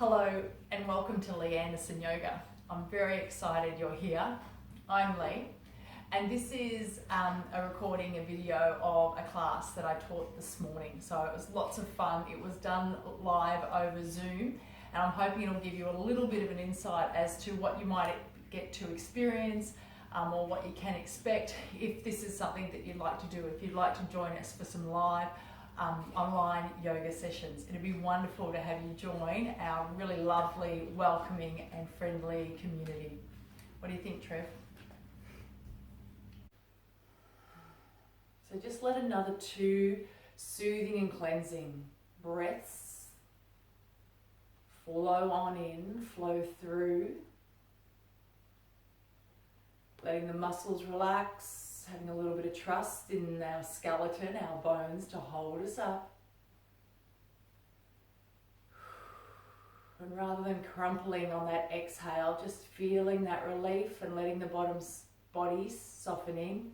Hello and welcome to Lee Anderson Yoga. I'm very excited you're here. I'm Lee and this is a recording, a video of a class that I taught this morning. So it was lots of fun. It was done live over Zoom and I'm hoping it'll give you a little bit of an insight as to what you might get to experience or what you can expect if this is something that you'd like to do. If you'd like to join us for some live online yoga sessions. It'd be wonderful to have you join our really lovely, welcoming and friendly community. What do you think, Trev? So just let another 2 soothing and cleansing breaths flow on in, flow through, letting the muscles relax, having a little bit of trust in our skeleton, our bones to hold us up. And rather than crumpling on that exhale, just feeling that relief and letting the body soften in.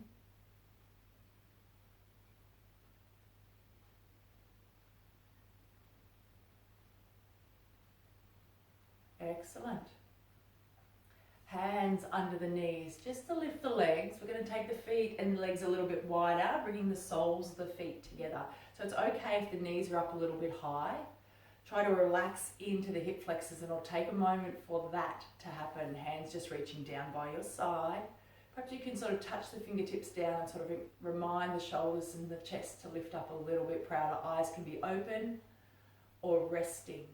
Excellent. Hands under the knees, just to lift the legs. We're going to take the feet and the legs a little bit wider, bringing the soles of the feet together. So it's okay if the knees are up a little bit high. Try to relax into the hip flexors and it'll take a moment for that to happen. Hands just reaching down by your side. Perhaps you can sort of touch the fingertips down and sort of remind the shoulders and the chest to lift up a little bit prouder. Eyes can be open or resting.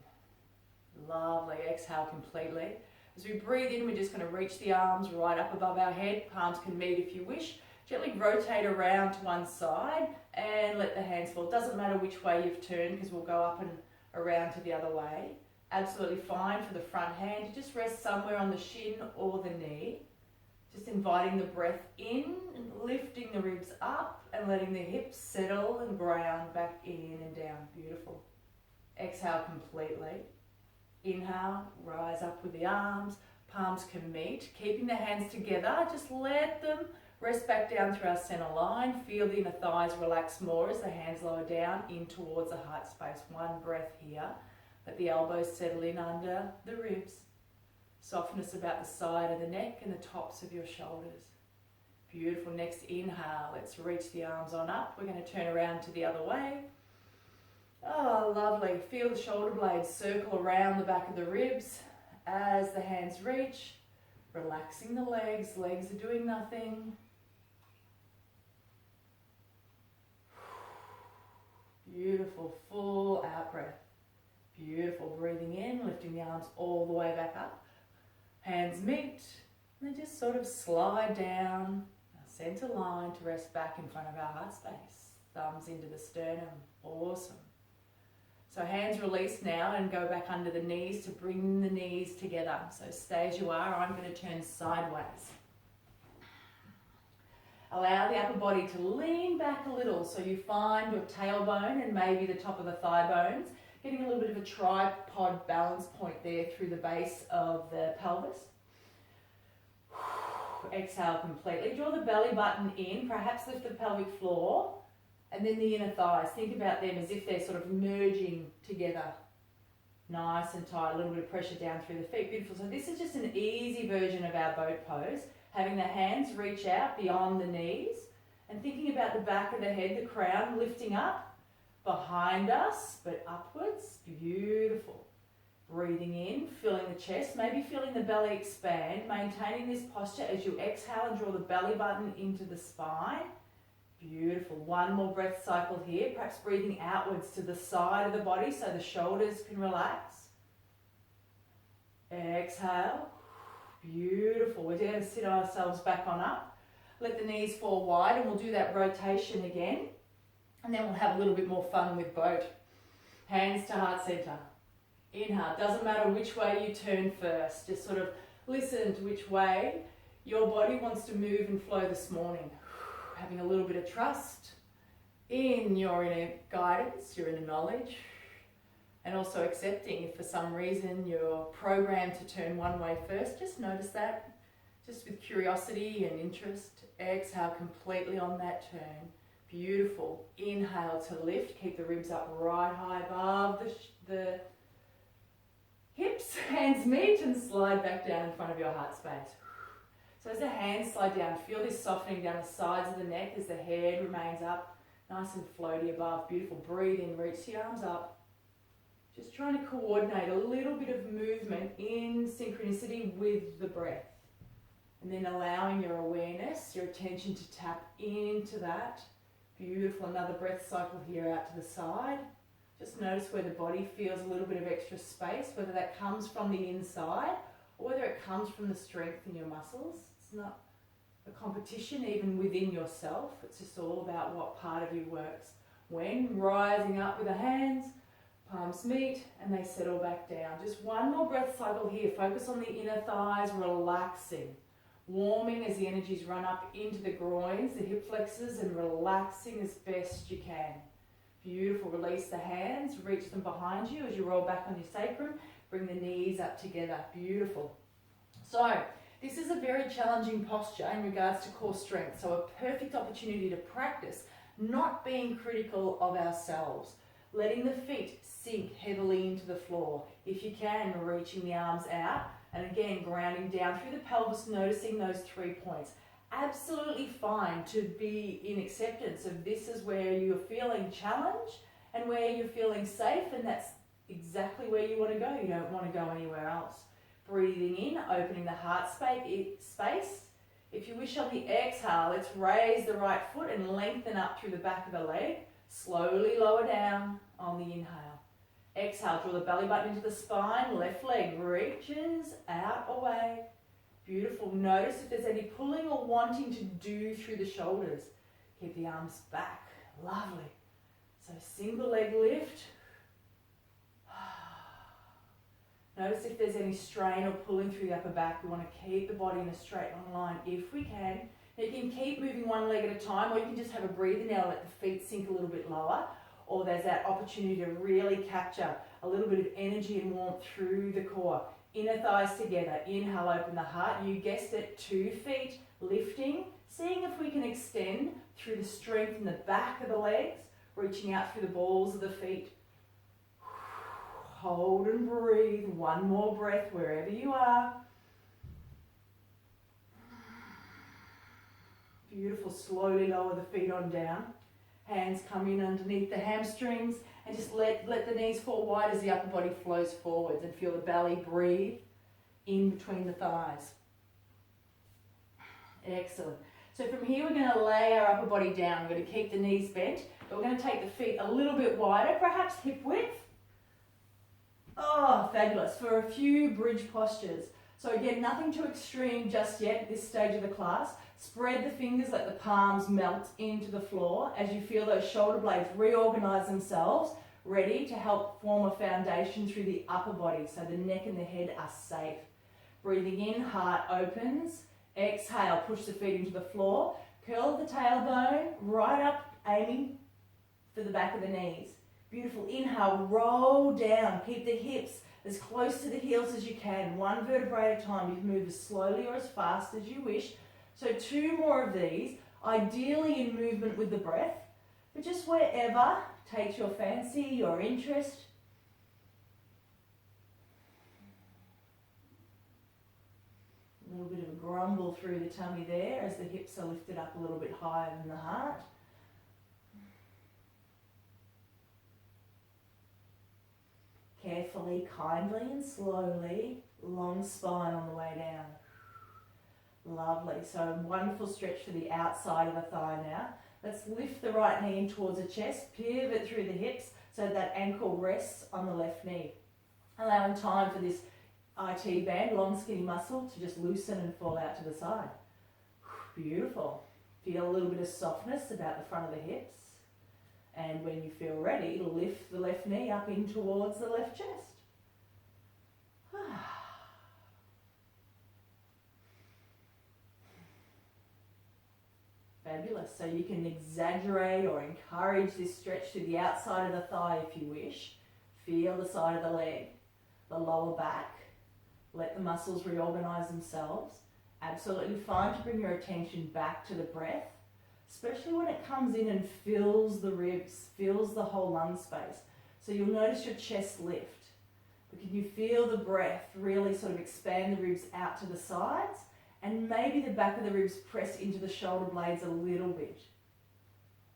Lovely. Exhale completely. As we breathe in, we're just going to reach the arms right up above our head. Palms can meet if you wish. Gently rotate around to one side and let the hands fall. It doesn't matter which way you've turned because we'll go up and around to the other way. Absolutely fine for the front hand. Just rest somewhere on the shin or the knee. Just inviting the breath in and lifting the ribs up and letting the hips settle and ground back in and down. Beautiful. Exhale completely. Inhale, rise up with the arms, palms can meet, keeping the hands together, just let them rest back down through our center line, feel the inner thighs relax more as the hands lower down in towards the heart space. One breath here, let the elbows settle in under the ribs, softness about the side of the neck and the tops of your shoulders. Beautiful. Next inhale, let's reach the arms on up, we're going to turn around to the other way. Oh, lovely. Feel the shoulder blades circle around the back of the ribs as the hands reach. Relaxing the legs. Legs are doing nothing. Beautiful. Full out breath. Beautiful. Breathing in, lifting the arms all the way back up. Hands meet. And then just sort of slide down our center line to rest back in front of our heart space. Thumbs into the sternum. Awesome. So hands release now and go back under the knees to bring the knees together. So stay as you are. I'm going to turn sideways. Allow the upper body to lean back a little so you find your tailbone and maybe the top of the thigh bones. Getting a little bit of a tripod balance point there through the base of the pelvis. Exhale completely. Draw the belly button in. Perhaps lift the pelvic floor. And then the inner thighs, think about them as if they're sort of merging together. Nice and tight, a little bit of pressure down through the feet. Beautiful. So this is just an easy version of our boat pose. Having the hands reach out beyond the knees and thinking about the back of the head, the crown lifting up behind us, but upwards. Beautiful. Breathing in, filling the chest, maybe feeling the belly expand, maintaining this posture as you exhale and draw the belly button into the spine. Beautiful. One more breath cycle here. Perhaps breathing outwards to the side of the body so the shoulders can relax. Exhale. Beautiful. We're going to sit ourselves back on up. Let the knees fall wide and we'll do that rotation again. And then we'll have a little bit more fun with boat. Hands to heart center. Inhale. Doesn't matter which way you turn first. Just sort of listen to which way your body wants to move and flow this morning. Having a little bit of trust in your inner guidance, your inner knowledge, and also accepting if for some reason you're programmed to turn one way first, just notice that, just with curiosity and interest. Exhale completely on that turn. Beautiful. Inhale to lift, keep the ribs up right high above the Hips, hands meet and slide back down in front of your heart space. So as the hands slide down, feel this softening down the sides of the neck as the head remains up, nice and floaty above. Beautiful. Breathe in, reach the arms up. Just trying to coordinate a little bit of movement in synchronicity with the breath. And then allowing your awareness, your attention to tap into that. Beautiful. Another breath cycle here out to the side. Just notice where the body feels a little bit of extra space, whether that comes from the inside or whether it comes from the strength in your muscles. It's not a competition even within yourself. It's just all about what part of you works. When rising up with the hands, palms meet and they settle back down. Just one more breath cycle here. Focus on the inner thighs, relaxing. Warming as the energies run up into the groins, the hip flexors, and relaxing as best you can. Beautiful. Release the hands, reach them behind you as you roll back on your sacrum. Bring the knees up together. Beautiful. So, this is a very challenging posture in regards to core strength. So a perfect opportunity to practice not being critical of ourselves. Letting the feet sink heavily into the floor. If you can, reaching the arms out. And again, grounding down through the pelvis, noticing those 3 points. Absolutely fine to be in acceptance of this is where you're feeling challenged and where you're feeling safe, and that's exactly where you want to go. You don't want to go anywhere else. Breathing in, opening the heart space. If you wish on the exhale, let's raise the right foot and lengthen up through the back of the leg. Slowly lower down on the inhale. Exhale, draw the belly button into the spine, left leg reaches out away. Beautiful. Notice if there's any pulling or wanting to do through the shoulders. Keep the arms back. Lovely. So single leg lift. Notice if there's any strain or pulling through the upper back. We want to keep the body in a straight line if we can. Now you can keep moving one leg at a time, or you can just have a breather now, let the feet sink a little bit lower. Or there's that opportunity to really capture a little bit of energy and warmth through the core. Inner thighs together. Inhale, open the heart. You guessed it, 2 feet lifting. Seeing if we can extend through the strength in the back of the legs, reaching out through the balls of the feet. Hold and breathe. One more breath wherever you are. Beautiful. Slowly lower the feet on down. Hands come in underneath the hamstrings and just let the knees fall wide as the upper body flows forwards, and feel the belly breathe in between the thighs. Excellent. So from here we're going to lay our upper body down. We're going to keep the knees bent, but we're going to take the feet a little bit wider, perhaps hip width. Oh, fabulous. For a few bridge postures. So again, nothing too extreme just yet at this stage of the class. Spread the fingers, let the palms melt into the floor as you feel those shoulder blades reorganize themselves, ready to help form a foundation through the upper body so the neck and the head are safe. Breathing in, heart opens. Exhale, push the feet into the floor. Curl the tailbone right up, aiming for the back of the knees. Beautiful. Inhale, roll down. Keep the hips as close to the heels as you can. 1 vertebrae at a time. You can move as slowly or as fast as you wish. So 2 more of these, ideally in movement with the breath, but just wherever takes your fancy, your interest. A little bit of a grumble through the tummy there as the hips are lifted up a little bit higher than the heart. Carefully, kindly and slowly, long spine on the way down. Lovely. So wonderful stretch for the outside of the thigh now. Let's lift the right knee in towards the chest, pivot through the hips so that ankle rests on the left knee. Allowing time for this IT band, long skinny muscle, to just loosen and fall out to the side. Beautiful. Feel a little bit of softness about the front of the hips. And when you feel ready, lift the left knee up in towards the left chest. Fabulous. So you can exaggerate or encourage this stretch to the outside of the thigh if you wish. Feel the side of the leg, the lower back. Let the muscles reorganize themselves. Absolutely fine to bring your attention back to the breath, especially when it comes in and fills the ribs, fills the whole lung space. So you'll notice your chest lift. But can you feel the breath really sort of expand the ribs out to the sides? And maybe the back of the ribs press into the shoulder blades a little bit.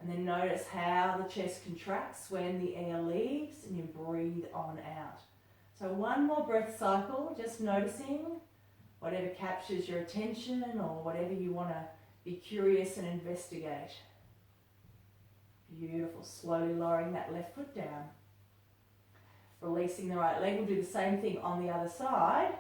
And then notice how the chest contracts when the air leaves and you breathe on out. So one more breath cycle, just noticing whatever captures your attention or whatever you want to be curious and investigate. Beautiful. Slowly lowering that left foot down. Releasing the right leg. We'll do the same thing on the other side.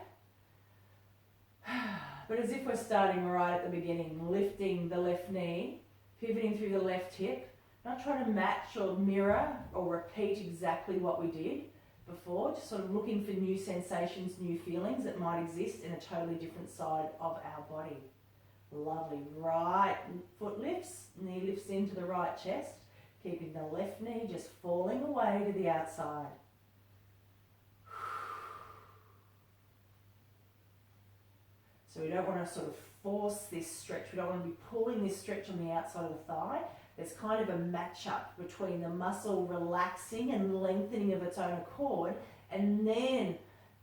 But as if we're starting right at the beginning, lifting the left knee, pivoting through the left hip, not trying to match or mirror or repeat exactly what we did before, just sort of looking for new sensations, new feelings that might exist in a totally different side of our body. Lovely. Right foot lifts, knee lifts into the right chest, keeping the left knee just falling away to the outside. So we don't want to sort of force this stretch. We don't want to be pulling this stretch on the outside of the thigh. There's kind of a match-up between the muscle relaxing and lengthening of its own accord, and then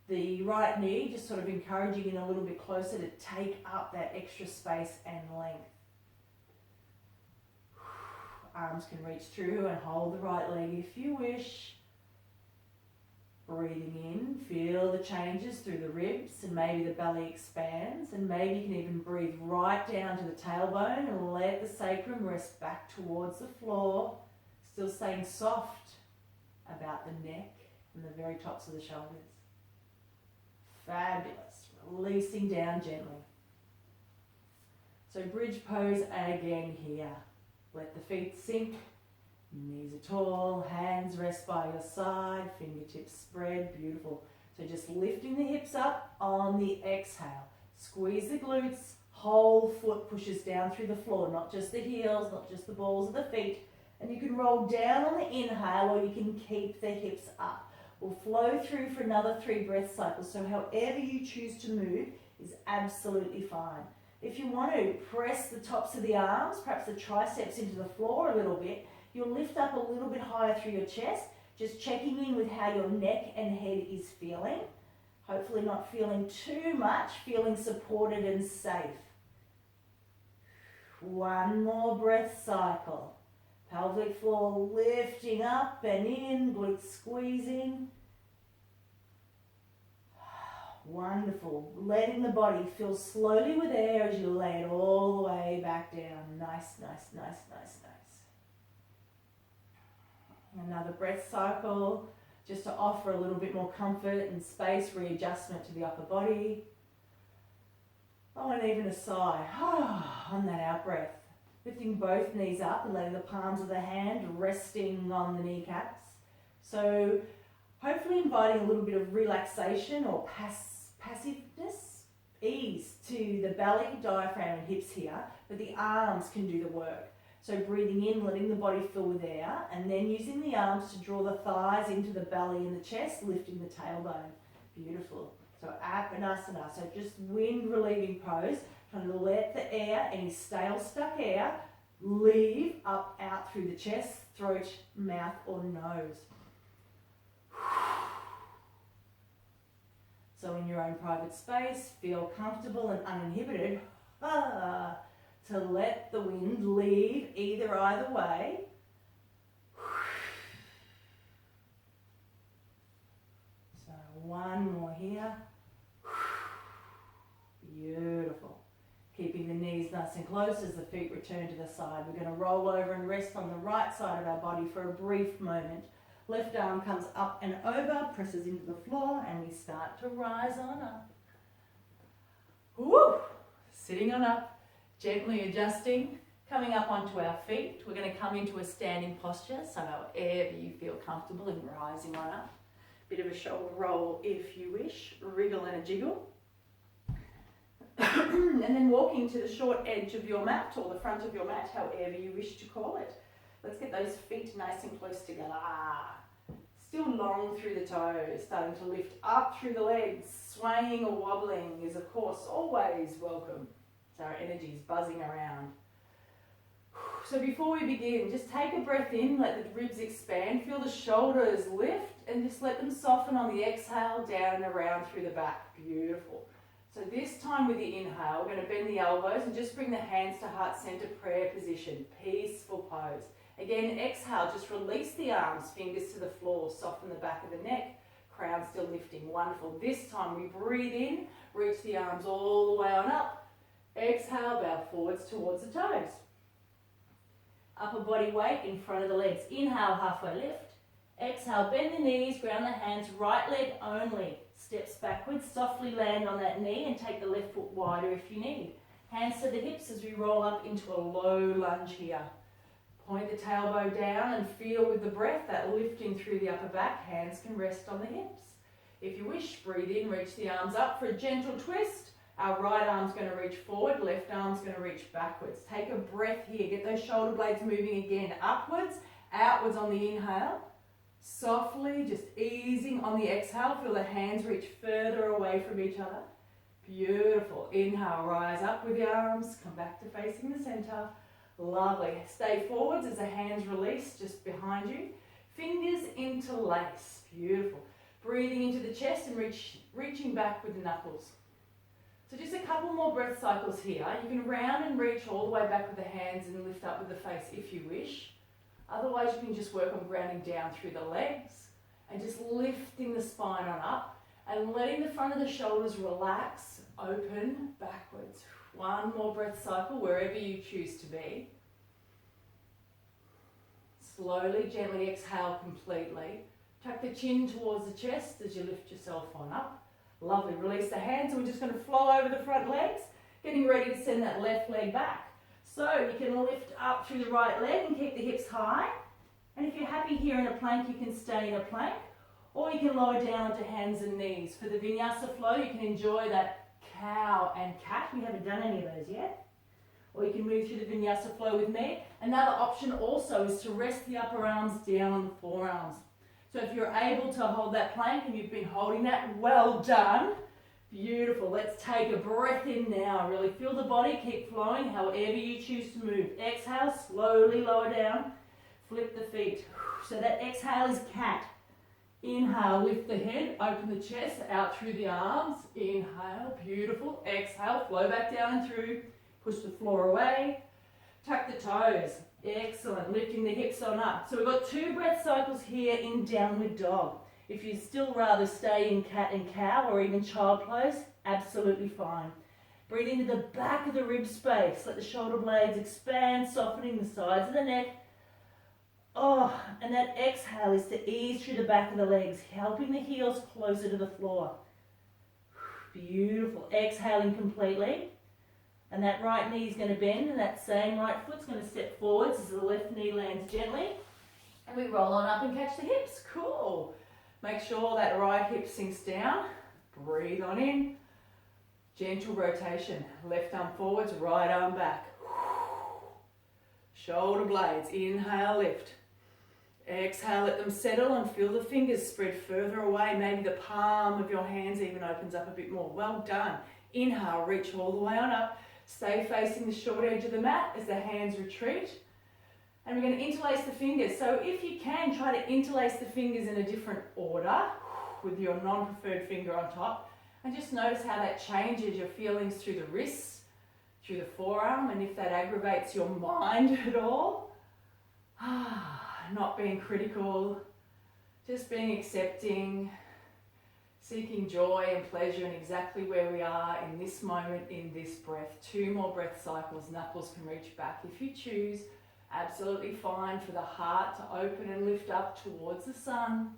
the right knee just sort of encouraging it a little bit closer to take up that extra space and length. Arms can reach through and hold the right leg if you wish. Breathing in, feel the changes through the ribs, and maybe the belly expands, and maybe you can even breathe right down to the tailbone and let the sacrum rest back towards the floor, still staying soft about the neck and the very tops of the shoulders. Fabulous. Releasing down gently. So bridge pose again here. Let the feet sink. Knees are tall, hands rest by your side, fingertips spread, beautiful. So just lifting the hips up on the exhale. Squeeze the glutes, whole foot pushes down through the floor, not just the heels, not just the balls of the feet. And you can roll down on the inhale or you can keep the hips up. We'll flow through for another 3 breath cycles, so however you choose to move is absolutely fine. If you want to, press the tops of the arms, perhaps the triceps into the floor a little bit. You'll lift up a little bit higher through your chest, just checking in with how your neck and head is feeling. Hopefully not feeling too much, feeling supported and safe. One more breath cycle. Pelvic floor lifting up and in, glutes squeezing. Wonderful. Letting the body fill slowly with air as you lay it all the way back down. Nice, nice, nice, nice, nice. Another breath cycle, just to offer a little bit more comfort and space, readjustment to the upper body. Oh, and even a sigh on that out breath. Lifting both knees up and letting the palms of the hand resting on the kneecaps. So hopefully inviting a little bit of relaxation or passiveness, ease to the belly, diaphragm and hips here, but the arms can do the work. So breathing in, letting the body fill with air, and then using the arms to draw the thighs into the belly and the chest, lifting the tailbone. Beautiful. So Apanasana, so just wind relieving pose, trying to let the air, any stale stuck air, leave up out through the chest, throat, mouth or nose. So in your own private space, feel comfortable and uninhibited to let the wind leave either way. So one more here. Beautiful. Keeping the knees nice and close as the feet return to the side. We're going to roll over and rest on the right side of our body for a brief moment. Left arm comes up and over, presses into the floor, and we start to rise on up. Woo! Sitting on up, gently adjusting, coming up onto our feet. We're going to come into a standing posture, so however you feel comfortable in rising on up. Bit of a shoulder roll if you wish, wriggle and a jiggle. And then walking to the short edge of your mat or the front of your mat, however you wish to call it. Let's get those feet nice and close together. Still long through the toes, starting to lift up through the legs. Swaying or wobbling is of course always welcome. So our energy is buzzing around. So before we begin, just take a breath in, let the ribs expand, feel the shoulders lift, and just let them soften on the exhale, down and around through the back. Beautiful. So this time with the inhale, we're going to bend the elbows and just bring the hands to heart center prayer position, peaceful pose. Again, exhale, just release the arms, fingers to the floor, soften the back of the neck, crown still lifting. Wonderful. This time we breathe in, reach the arms all the way on up. Exhale, bow forwards towards the toes. Upper body weight in front of the legs. Inhale, halfway lift. Exhale, bend the knees, ground the hands, right leg only. Steps backwards, softly land on that knee and take the left foot wider if you need. Hands to the hips as we roll up into a low lunge here. Point the tailbone down and feel with the breath that lifting through the upper back. Hands can rest on the hips. If you wish, breathe in, reach the arms up for a gentle twist. Our right arm's going to reach forward, left arm's going to reach backwards. Take a breath here. Get those shoulder blades moving again. Upwards, outwards on the inhale. Softly, just easing on the exhale. Feel the hands reach further away from each other. Beautiful. Inhale, rise up with the arms. Come back to facing the center. Lovely. Stay forwards as the hands release just behind you. Fingers interlace. Beautiful. Breathing into the chest and reaching back with the knuckles. So just a couple more breath cycles here. You can round and reach all the way back with the hands and lift up with the face if you wish. Otherwise, you can just work on grounding down through the legs and just lifting the spine on up and letting the front of the shoulders relax, open, backwards. One more breath cycle wherever you choose to be. Slowly, gently exhale completely. Tuck the chin towards the chest as you lift yourself on up. Lovely. Release the hands. So we're just going to flow over the front legs, getting ready to send that left leg back. So you can lift up through the right leg and keep the hips high. And if you're happy here in a plank, you can stay in a plank, or you can lower down onto hands and knees. For the vinyasa flow, you can enjoy that cow and cat. We haven't done any of those yet. Or you can move through the vinyasa flow with me. Another option also is to rest the upper arms down on the forearms. So if you're able to hold that plank and you've been holding that, well done. Beautiful. Let's take a breath in now. Really feel the body. Keep flowing however you choose to move. Exhale, slowly lower down. Flip the feet. So that exhale is cat. Inhale, lift the head, open the chest, out through the arms. Inhale, beautiful. Exhale, flow back down and through. Push the floor away. Tuck the toes. Excellent. Lifting the hips on up. So we've got 2 breath cycles here in downward dog. If you'd still rather stay in cat and cow or even child pose, absolutely fine. Breathe into the back of the rib space. Let the shoulder blades expand, softening the sides of the neck. Oh, and that exhale is to ease through the back of the legs, helping the heels closer to the floor. Beautiful. Exhaling completely. And that right knee is going to bend, and that same right foot's going to step forwards as the left knee lands gently. And we roll on up and catch the hips. Cool. Make sure that right hip sinks down. Breathe on in. Gentle rotation. Left arm forwards, right arm back. Shoulder blades. Inhale, lift. Exhale, let them settle and feel the fingers spread further away. Maybe the palm of your hands even opens up a bit more. Well done. Inhale, reach all the way on up. Stay facing the short edge of the mat as the hands retreat. And we're going to interlace the fingers. So if you can, try to interlace the fingers in a different order with your non-preferred finger on top. And just notice how that changes your feelings through the wrists, through the forearm, and if that aggravates your mind at all. Not being critical, just being accepting, seeking joy and pleasure in exactly where we are in this moment, in this breath. 2 more breath cycles. Knuckles can reach back if you choose. Absolutely fine for the heart to open and lift up towards the sun.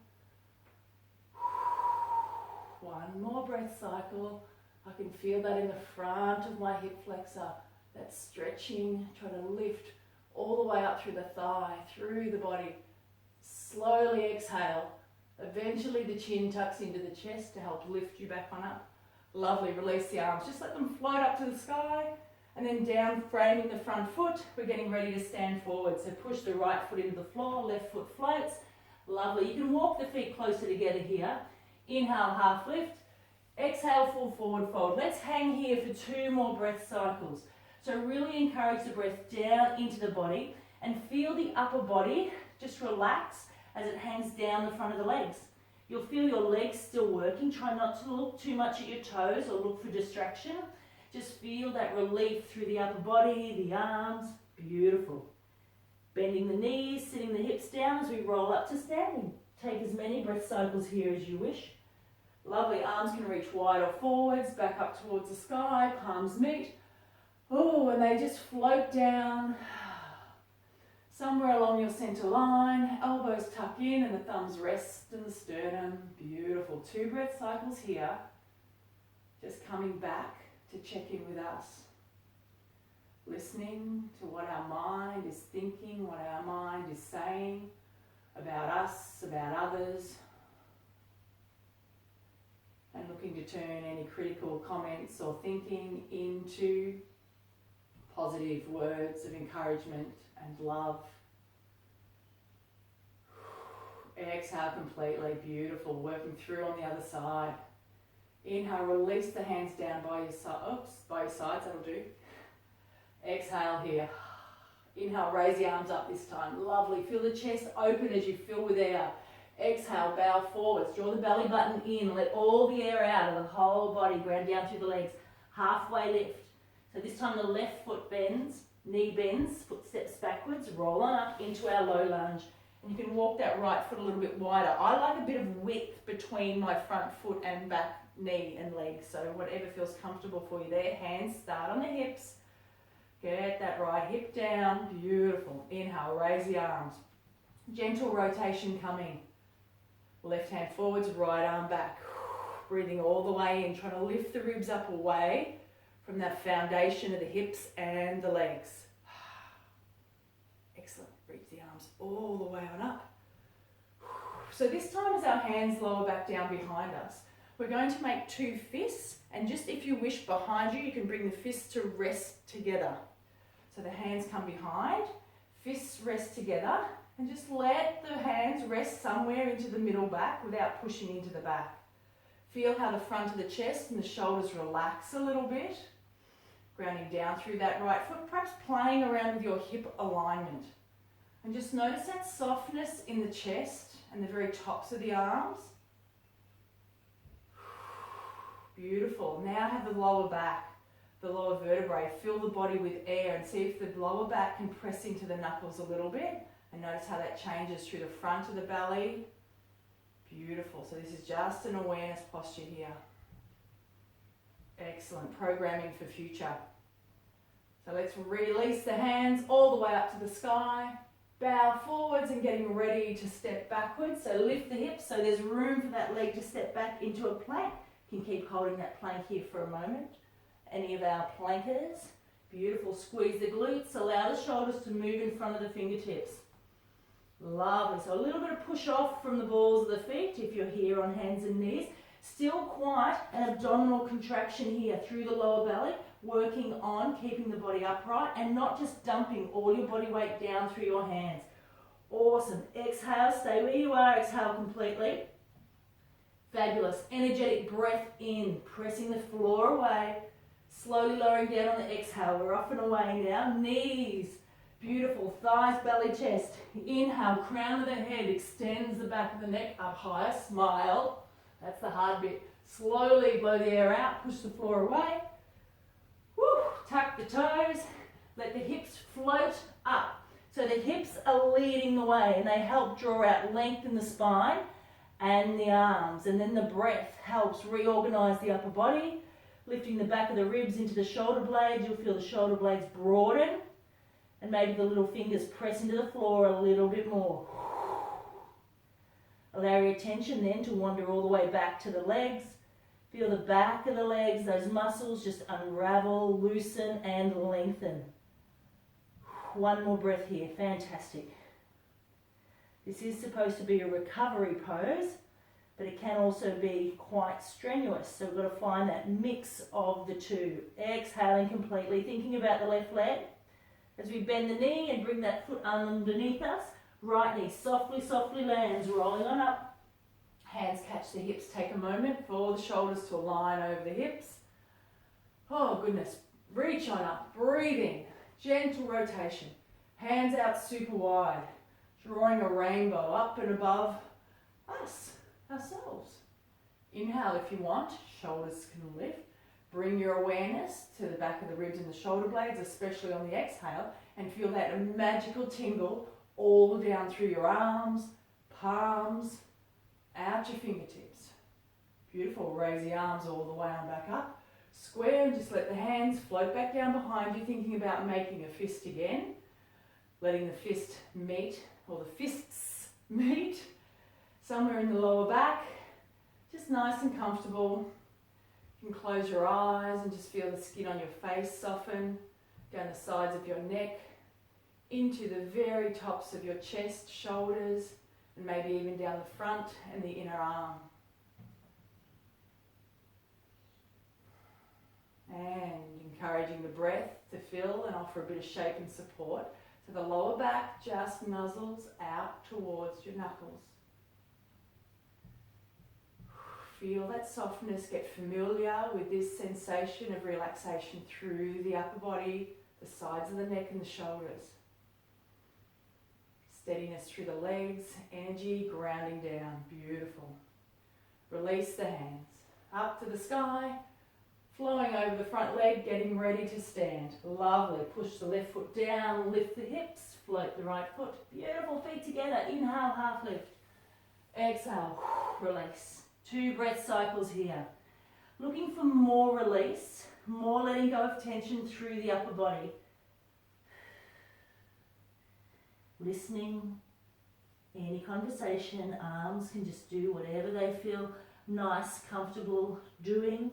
1 more breath cycle. I can feel that in the front of my hip flexor. That stretching, try to lift all the way up through the thigh, through the body. Slowly exhale. Eventually the chin tucks into the chest to help lift you back on up. Lovely. Release the arms. Just let them float up to the sky and then down, framing the front foot. We're getting ready to stand forward. So push the right foot into the floor, left foot floats. Lovely. You can walk the feet closer together here. Inhale, half lift. Exhale, full forward fold. Let's hang here for 2 more breath cycles. So really encourage the breath down into the body and feel the upper body just relax as it hangs down the front of the legs. You'll feel your legs still working. Try not to look too much at your toes or look for distraction. Just feel that relief through the upper body, the arms. Beautiful. Bending the knees, sitting the hips down as we roll up to standing. Take as many breath cycles here as you wish. Lovely, arms can reach wide or forwards, back up towards the sky, palms meet. Oh, and they just float down somewhere along your center line. Elbows tuck in and the thumbs rest in the sternum. Beautiful. 2 breath cycles here. Just coming back to check in with us. Listening to what our mind is thinking, what our mind is saying about us, about others. And looking to turn any critical comments or thinking into positive words of encouragement and love. Exhale completely, beautiful. Working through on the other side. Inhale, release the hands down by your sides, that'll do. Exhale here. Inhale, raise the arms up this time. Lovely. Feel the chest open as you fill with air. Exhale, bow forwards. Draw the belly button in. Let all the air out of the whole body. Ground down through the legs. Halfway lift. So this time the left foot bends, knee bends, foot steps backwards. Roll on up into our low lunge. And you can walk that right foot a little bit wider. I like a bit of width between my front foot and back knee and leg. So whatever feels comfortable for you there. Hands start on the hips. Get that right hip down. Beautiful. Inhale, raise the arms. Gentle rotation coming. Left hand forwards, right arm back. Breathing all the way in, trying to lift the ribs up away from that foundation of the hips and the legs. Excellent. Reach the arms all the way on up. So this time as our hands lower back down behind us, we're going to make 2 fists, and just if you wish behind you, you can bring the fists to rest together. So the hands come behind, fists rest together, and just let the hands rest somewhere into the middle back without pushing into the back. Feel how the front of the chest and the shoulders relax a little bit. Grounding down through that right foot, perhaps playing around with your hip alignment. And just notice that softness in the chest and the very tops of the arms. Beautiful. Now have the lower back, the lower vertebrae. Fill the body with air and see if the lower back can press into the knuckles a little bit. And notice how that changes through the front of the belly. Beautiful. So this is just an awareness posture here. Excellent. Programming for future. So let's release the hands all the way up to the sky. Bow forwards and getting ready to step backwards. So lift the hips so there's room for that leg to step back into a plank. You can keep holding that plank here for a moment. Any of our plankers. Beautiful. Squeeze the glutes. Allow the shoulders to move in front of the fingertips. Lovely. So a little bit of push off from the balls of the feet if you're here on hands and knees. Still quite an abdominal contraction here through the lower belly, working on keeping the body upright and not just dumping all your body weight down through your hands. Awesome. Exhale, stay where you are, exhale completely. Fabulous. Energetic breath in, pressing the floor away, slowly lowering down on the exhale. We're off and away now. Knees, beautiful. Thighs, belly, chest. Inhale, crown of the head extends the back of the neck up higher. Smile. That's the hard bit. Slowly blow the air out, push the floor away. Woo. Tuck the toes, let the hips float up. So the hips are leading the way and they help draw out length in the spine and the arms. And then the breath helps reorganize the upper body, lifting the back of the ribs into the shoulder blades. You'll feel the shoulder blades broaden and maybe the little fingers press into the floor a little bit more. Allow your attention then to wander all the way back to the legs. Feel the back of the legs, those muscles just unravel, loosen and lengthen. One more breath here, fantastic. This is supposed to be a recovery pose, but it can also be quite strenuous. So we've got to find that mix of the two. Exhaling completely, thinking about the left leg. As we bend the knee and bring that foot underneath us, right knee softly, softly lands, rolling on up. Hands catch the hips. Take a moment for the shoulders to align over the hips. Oh goodness. Reach on up, breathing, gentle rotation. Hands out super wide, drawing a rainbow up and above us, ourselves. Inhale if you want, shoulders can lift. Bring your awareness to the back of the ribs and the shoulder blades, especially on the exhale, and feel that magical tingle all down through your arms, palms, out your fingertips. Beautiful. Raise the arms all the way on back up. Square and just let the hands float back down behind you, thinking about making a fist again. Letting the fist meet, or the fists meet, somewhere in the lower back. Just nice and comfortable. You can close your eyes and just feel the skin on your face soften, down the sides of your neck, into the very tops of your chest, shoulders, and maybe even down the front and the inner arm. And encouraging the breath to fill and offer a bit of shape and support. So the lower back just nuzzles out towards your knuckles. Feel that softness, get familiar with this sensation of relaxation through the upper body, the sides of the neck and the shoulders. Steadiness through the legs, energy grounding down, beautiful. Release the hands, up to the sky, flowing over the front leg, getting ready to stand. Lovely, push the left foot down, lift the hips, float the right foot. Beautiful, feet together, inhale, half lift. Exhale, release. 2 breath cycles here. Looking for more release, more letting go of tension through the upper body. Listening, any conversation, arms can just do whatever they feel nice, comfortable doing.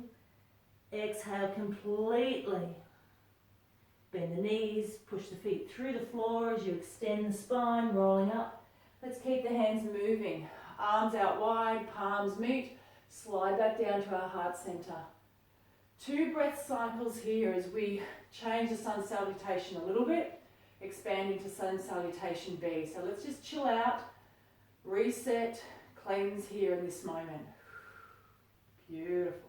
Exhale completely. Bend the knees, push the feet through the floor as you extend the spine, rolling up. Let's keep the hands moving. Arms out wide, palms meet, slide back down to our heart center. 2 breath cycles here as we change the sun salutation a little bit, expanding to sun salutation B. So let's just chill out, reset, cleanse here in this moment. Beautiful.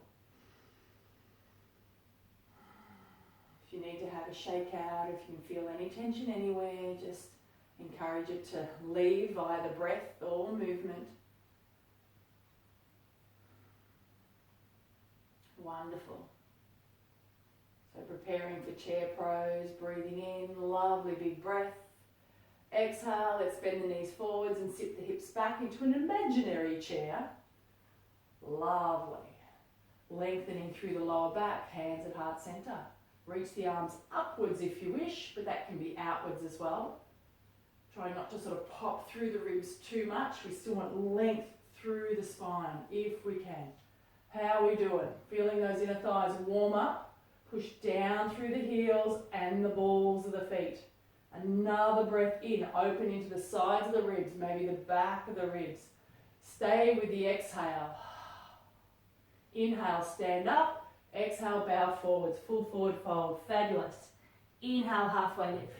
If you need to have a shake out, if you can feel any tension anywhere, just encourage it to leave via the breath or movement. Wonderful. So preparing for chair pose, breathing in, lovely big breath. Exhale, let's bend the knees forwards and sit the hips back into an imaginary chair. Lovely. Lengthening through the lower back, hands at heart center. Reach the arms upwards if you wish, but that can be outwards as well. Try not to sort of pop through the ribs too much. We still want length through the spine if we can. How are we doing? Feeling those inner thighs warm up. Push down through the heels and the balls of the feet. Another breath in, open into the sides of the ribs, maybe the back of the ribs. Stay with the exhale. Inhale, stand up. Exhale, bow forwards, full forward fold. Fabulous. Inhale, halfway lift.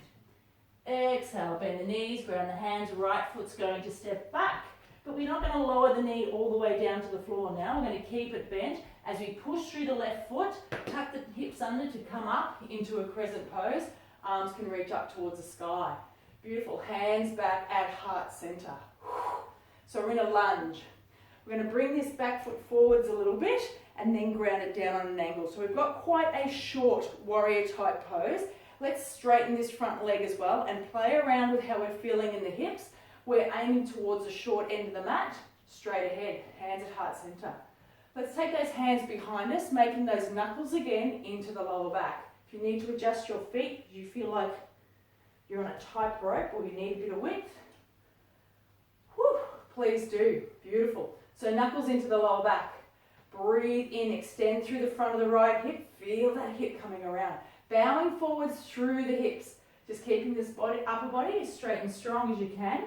Exhale, bend the knees, ground the hands, right foot's going to step back. But we're not going to lower the knee all the way down to the floor now. We're going to keep it bent as we push through the left foot, tuck the hips under to come up into a crescent pose. Arms can reach up towards the sky. Beautiful, hands back at heart center. So we're in a lunge. We're going to bring this back foot forwards a little bit and then ground it down on an angle. So we've got quite a short warrior type pose. Let's straighten this front leg as well and play around with how we're feeling in the hips. We're aiming towards the short end of the mat, straight ahead, hands at heart center. Let's take those hands behind us, making those knuckles again into the lower back. If you need to adjust your feet, you feel like you're on a tight rope or you need a bit of width, please do. Beautiful. So knuckles into the lower back. Breathe in, extend through the front of the right hip. Feel that hip coming around. Bowing forwards through the hips. Just keeping this upper body as straight and strong as you can.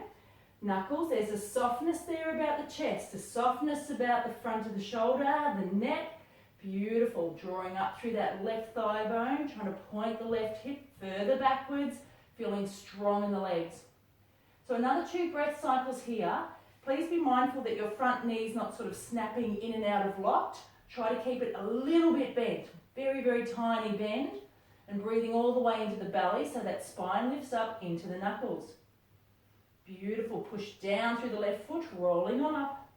Knuckles, there's a softness there about the chest, a softness about the front of the shoulder, the neck. Beautiful. Drawing up through that left thigh bone, trying to point the left hip further backwards, feeling strong in the legs. So another 2 breath cycles here. Please be mindful that your front knee's not sort of snapping in and out of locked. Try to keep it a little bit bent. Very, very tiny bend. And breathing all the way into the belly so that spine lifts up into the knuckles. Beautiful. Push down through the left foot, rolling on up.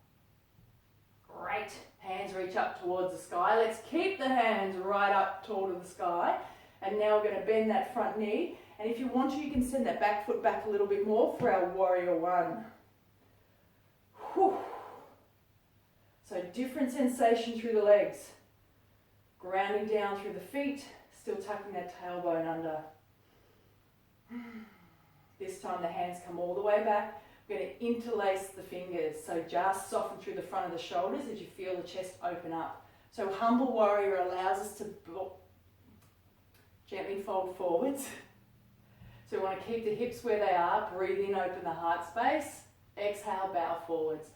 Great. Hands reach up towards the sky. Let's keep the hands right up toward the sky. And now we're going to bend that front knee. And if you want to, you can send that back foot back a little bit more for our warrior one. Whew. So different sensation through the legs. Grounding down through the feet, still tucking that tailbone under. This time the hands come all the way back. We're going to interlace the fingers. So just soften through the front of the shoulders as you feel the chest open up. So humble warrior allows us to gently fold forwards. So we want to keep the hips where they are. Breathe in, open the heart space. Exhale, bow forwards.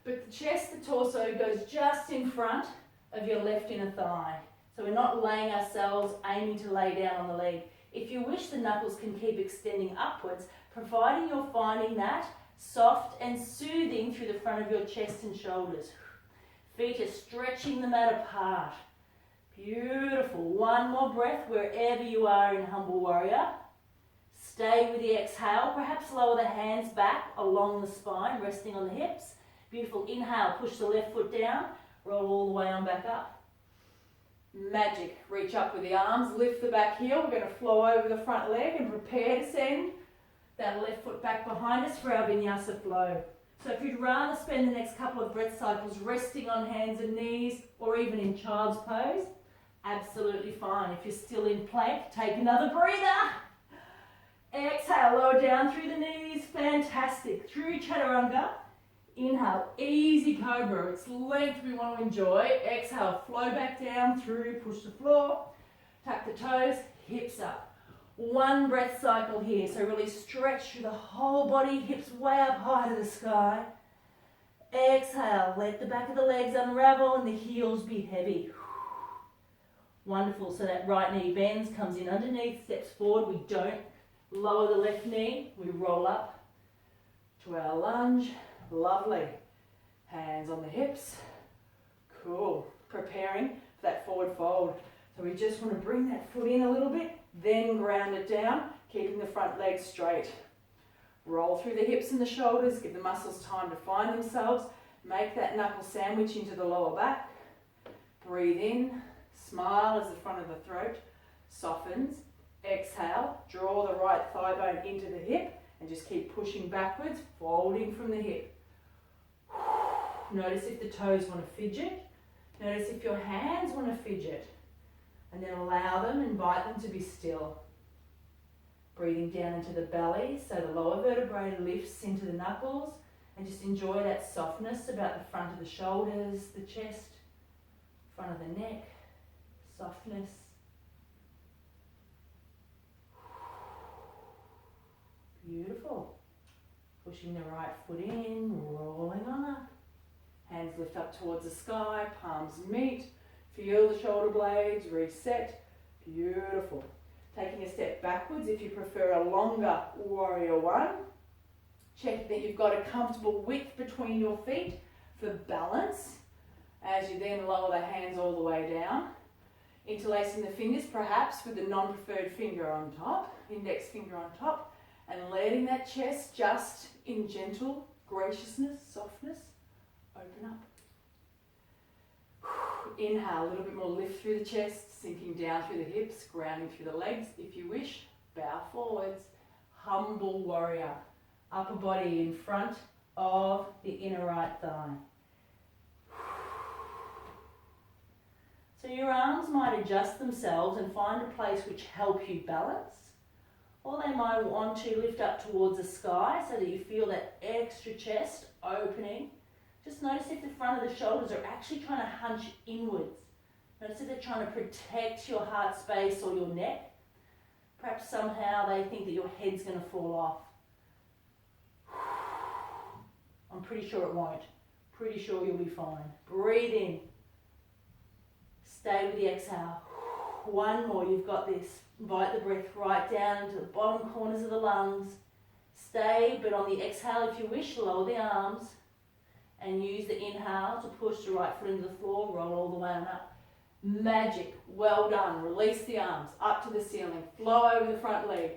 But the chest, the torso goes just in front of your left inner thigh. So we're not laying ourselves, aiming to lay down on the leg. If you wish, the knuckles can keep extending upwards, providing you're finding that soft and soothing through the front of your chest and shoulders. Feet are stretching the mat apart. Beautiful. One more breath wherever you are in humble warrior. Stay with the exhale. Perhaps lower the hands back along the spine, resting on the hips. Beautiful. Inhale, push the left foot down. Roll all the way on back up. Magic. Reach up with the arms, lift the back heel. We're going to flow over the front leg and prepare to send that left foot back behind us for our vinyasa flow. So if you'd rather spend the next couple of breath cycles resting on hands and knees or even in child's pose, absolutely fine. If you're still in plank, take another breather. Exhale, lower down through the knees. Fantastic. Through chaturanga. Inhale, easy cobra. It's length we want to enjoy. Exhale, flow back down through, push the floor. Tuck the toes, hips up. One breath cycle here. So really stretch through the whole body, hips way up high to the sky. Exhale, let the back of the legs unravel and the heels be heavy. Wonderful. So that right knee bends, comes in underneath, steps forward. We don't lower the left knee. We roll up to our lunge. Lovely. Hands on the hips. Cool. Preparing for that forward fold. So we just want to bring that foot in a little bit, then ground it down, keeping the front leg straight. Roll through the hips and the shoulders, give the muscles time to find themselves. Make that knuckle sandwich into the lower back. Breathe in, smile as the front of the throat softens. Exhale, draw the right thigh bone into the hip and just keep pushing backwards, folding from the hip. Notice if the toes want to fidget. Notice if your hands want to fidget. And then allow them, invite them to be still. Breathing down into the belly so the lower vertebrae lifts into the knuckles, and just enjoy that softness about the front of the shoulders, the chest, front of the neck, softness. Beautiful. Pushing the right foot in, rolling on up. Hands lift up towards the sky, palms meet. Feel the shoulder blades, reset. Beautiful. Taking a step backwards if you prefer a longer warrior one. Check that you've got a comfortable width between your feet for balance. As you then lower the hands all the way down. Interlacing the fingers perhaps with the non-preferred finger on top, index finger on top. And letting that chest just in gentle graciousness, softness, open up. Inhale, a little bit more lift through the chest, sinking down through the hips, grounding through the legs. If you wish, bow forwards. Humble warrior. Upper body in front of the inner right thigh. So your arms might adjust themselves and find a place which help you balance. Or they might want to lift up towards the sky so that you feel that extra chest opening. Just notice if the front of the shoulders are actually trying to hunch inwards. Notice if they're trying to protect your heart space or your neck. Perhaps somehow they think that your head's going to fall off. I'm pretty sure it won't. Pretty sure you'll be fine. Breathe in. Stay with the exhale. One more, you've got this. Invite the breath right down into the bottom corners of the lungs. Stay, but on the exhale, if you wish, lower the arms and use the inhale to push the right foot into the floor, roll all the way on up. Magic. Well done. Release the arms up to the ceiling. Flow over the front leg.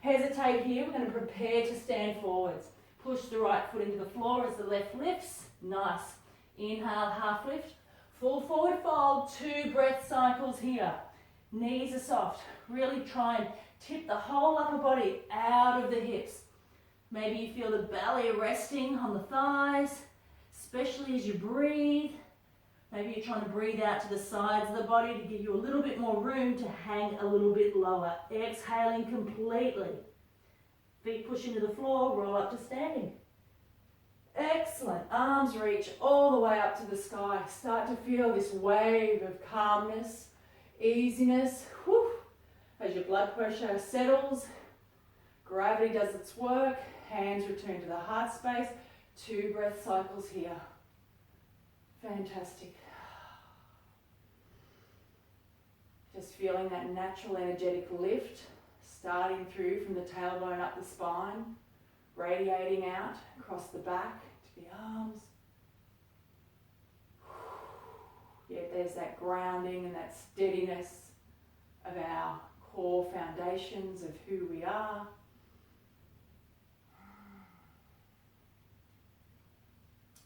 Hesitate here. We're going to prepare to stand forwards. Push the right foot into the floor as the left lifts. Nice. Inhale, half lift. Full forward fold. 2 breath cycles here. Knees are soft. Really try and tip the whole upper body out of the hips. Maybe you feel the belly resting on the thighs, especially as you breathe. Maybe you're trying to breathe out to the sides of the body to give you a little bit more room to hang a little bit lower. Exhaling completely. Feet push into the floor, roll up to standing. Excellent. Arms reach all the way up to the sky. Start to feel this wave of calmness, easiness. Whew. As your blood pressure settles, gravity does its work, hands return to the heart space. 2 breath cycles here. Fantastic. Just feeling that natural energetic lift, starting through from the tailbone up the spine, radiating out across the back to the arms. Yet there's that grounding and that steadiness of our core foundations of who we are.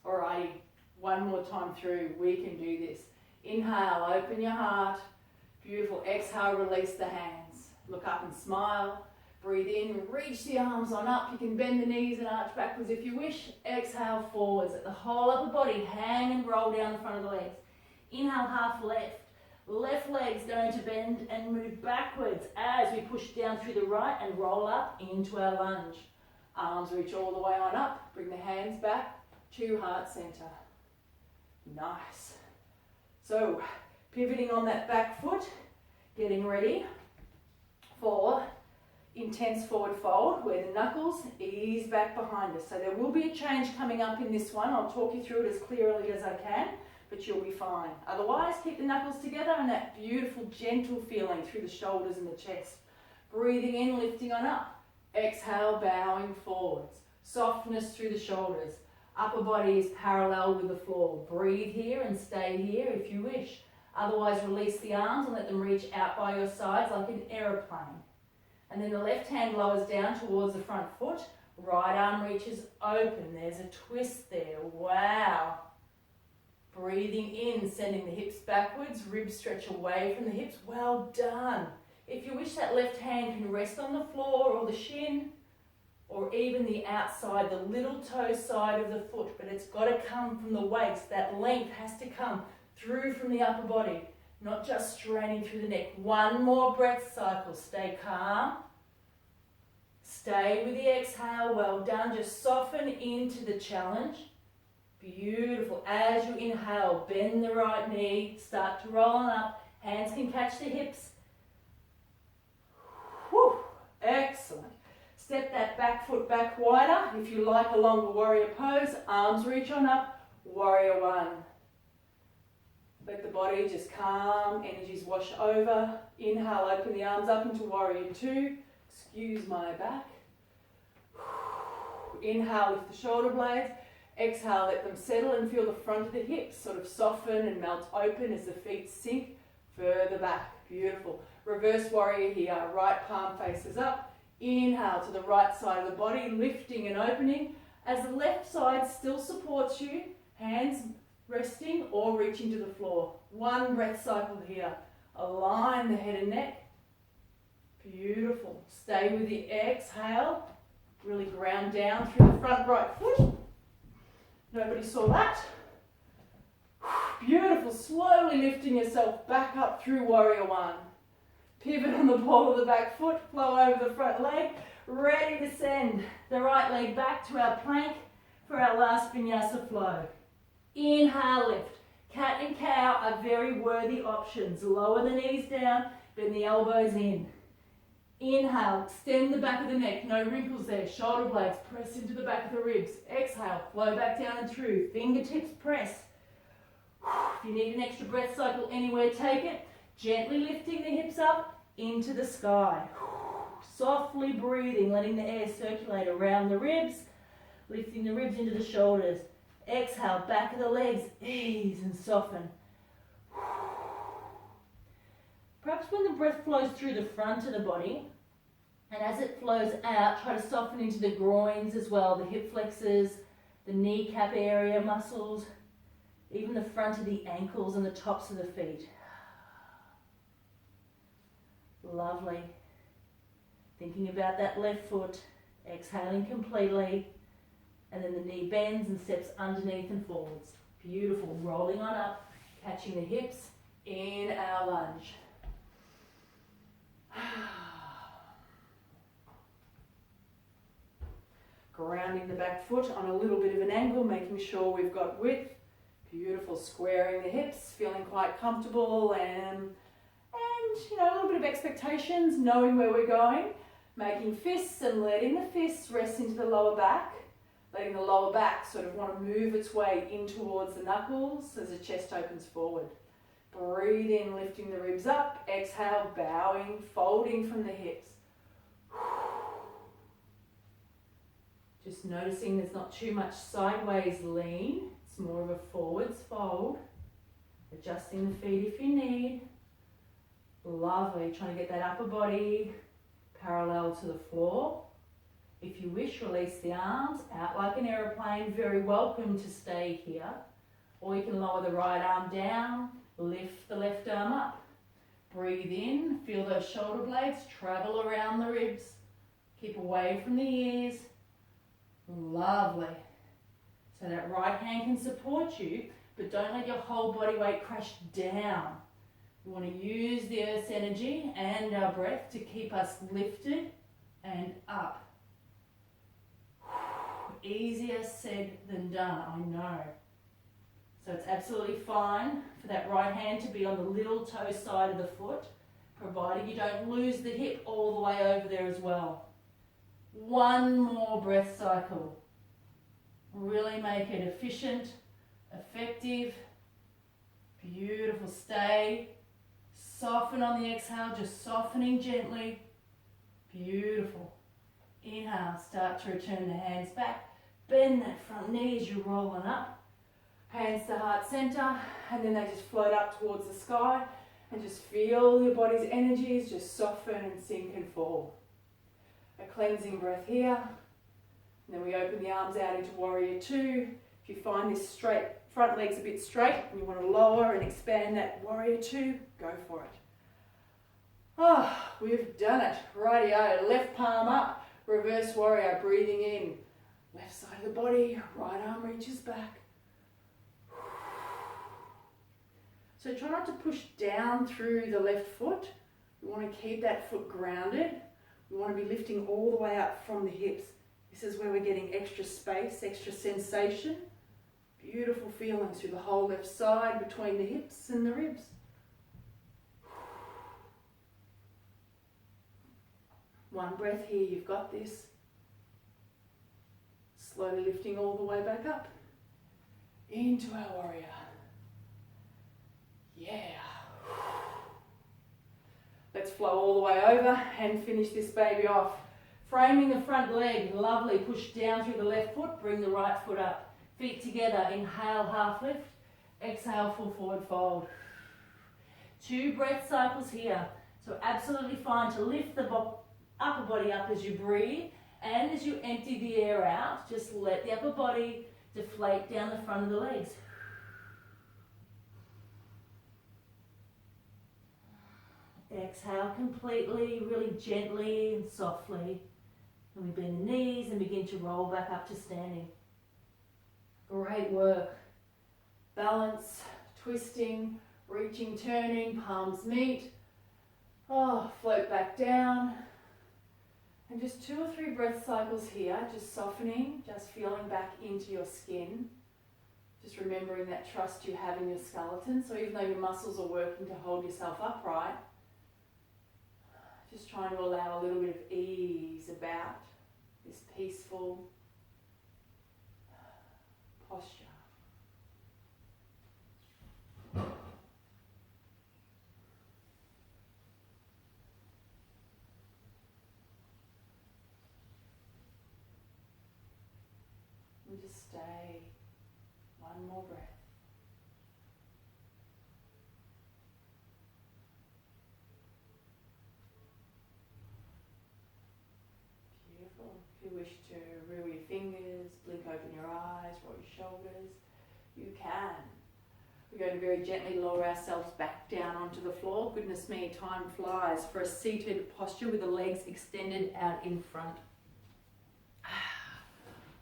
Alrighty, one more time through, we can do this. Inhale, open your heart. Beautiful. Exhale, release the hands. Look up and smile. Breathe in, reach the arms on up. You can bend the knees and arch backwards if you wish. Exhale, forwards. Let the whole upper body hang and roll down the front of the legs. Inhale, half left. Left leg's going to bend and move backwards as we push down through the right and roll up into our lunge. Arms reach all the way on up. Bring the hands back to heart center. Nice. So, pivoting on that back foot, getting ready for intense forward fold where the knuckles ease back behind us. So there will be a change coming up in this one. I'll talk you through it as clearly as I can, but you'll be fine. Otherwise, keep the knuckles together and that beautiful gentle feeling through the shoulders and the chest. Breathing in, lifting on up. Exhale, bowing forwards. Softness through the shoulders. Upper body is parallel with the floor. Breathe here and stay here if you wish. Otherwise, release the arms and let them reach out by your sides like an aeroplane. And then the left hand lowers down towards the front foot. Right arm reaches open. There's a twist there. Wow. Breathing in, sending the hips backwards. Ribs stretch away from the hips. Well done. If you wish, that left hand can rest on the floor or the shin, or even the outside, the little toe side of the foot, but it's got to come from the waist. That length has to come through from the upper body, not just straining through the neck. One more breath cycle. Stay calm. Stay with the exhale. Well done. Just soften into the challenge. Beautiful. As you inhale, bend the right knee. Start to roll on up. Hands can catch the hips. Whew. Excellent. Step that back foot back wider. If you like a longer warrior pose, arms reach on up. Warrior one. Let the body just calm, energies wash over. Inhale, open the arms up into warrior two. Excuse my back. Inhale, lift the shoulder blades. Exhale, let them settle and feel the front of the hips sort of soften and melt open as the feet sink further back. Beautiful. Reverse warrior here. Right palm faces up. Inhale to the right side of the body, lifting and opening. As the left side still supports you, hands resting or reaching to the floor. One breath cycle here. Align the head and neck. Beautiful. Stay with the exhale. Really ground down through the front right foot. Nobody saw that. Beautiful. Slowly lifting yourself back up through warrior one. Pivot on the ball of the back foot, flow over the front leg, ready to send the right leg back to our plank for our last vinyasa flow. Inhale, lift. Cat and cow are very worthy options. Lower the knees down, bend the elbows in. Inhale, extend the back of the neck, no wrinkles there. Shoulder blades press into the back of the ribs. Exhale, flow back down and through. Fingertips press. If you need an extra breath cycle anywhere, take it. Gently lifting the hips up into the sky. Softly breathing, letting the air circulate around the ribs, lifting the ribs into the shoulders. Exhale, back of the legs, ease and soften. Perhaps when the breath flows through the front of the body, and as it flows out, try to soften into the groins as well, the hip flexors, the kneecap area muscles, even the front of the ankles and the tops of the feet. Lovely. Thinking about that left foot, exhaling completely, and then the knee bends and steps underneath and forwards. Beautiful. Rolling on up, catching the hips in our lunge. Grounding the back foot on a little bit of an angle, making sure we've got width. Beautiful. Squaring the hips, feeling quite comfortable and you know, a little bit of expectations, knowing where we're going. Making fists and letting the fists rest into the lower back. Letting the lower back sort of want to move its way in towards the knuckles as the chest opens forward. Breathe in, lifting the ribs up. Exhale, bowing, folding from the hips. Just noticing there's not too much sideways lean. It's more of a forwards fold. Adjusting the feet if you need. Lovely. Trying to get that upper body parallel to the floor. If you wish, release the arms out like an aeroplane. Very welcome to stay here. Or you can lower the right arm down, lift the left arm up. Breathe in, feel those shoulder blades travel around the ribs. Keep away from the ears. Lovely. So that right hand can support you, but don't let your whole body weight crash down. We want to use the earth's energy and our breath to keep us lifted and up. Easier said than done, I know. So it's absolutely fine for that right hand to be on the little toe side of the foot, provided you don't lose the hip all the way over there as well. One more breath cycle. Really make it efficient, effective, beautiful. Stay. Soften on the exhale, just softening gently. Beautiful. Inhale, start to return the hands back. Bend that front knee as you're rolling up. Hands to heart center, and then they just float up towards the sky, and just feel your body's energies just soften and sink and fall. A cleansing breath here. And then we open the arms out into warrior two. If you find this straight, front leg's a bit straight, and you want to lower and expand that warrior two, go for it. Oh, we've done it. Rightio, left palm up, reverse warrior, breathing in. Left side of the body, right arm reaches back. So try not to push down through the left foot. We want to keep that foot grounded. We want to be lifting all the way up from the hips. This is where we're getting extra space, extra sensation. Beautiful feelings through the whole left side between the hips and the ribs. One breath here, you've got this. Slowly lifting all the way back up into our warrior. Yeah. Let's flow all the way over and finish this baby off. Framing the front leg, lovely. Push down through the left foot, bring the right foot up. Feet together, inhale, half lift. Exhale, full forward fold. 2 breath cycles here. So absolutely fine to lift the upper body up as you breathe. And as you empty the air out, just let the upper body deflate down the front of the legs. Exhale completely, really gently and softly. And we bend the knees and begin to roll back up to standing. Great work. Balance, twisting, reaching, turning, palms meet. Oh, float back down. And just 2 or 3 breath cycles here, just softening, just feeling back into your skin. Just remembering that trust you have in your skeleton. So even though your muscles are working to hold yourself upright, just trying to allow a little bit of ease about this peaceful posture. And just stay. One more breath. wish to wriggle your fingers, blink open your eyes, roll your shoulders, you can. We're going to very gently lower ourselves back down onto the floor. Goodness me, time flies, for a seated posture with the legs extended out in front.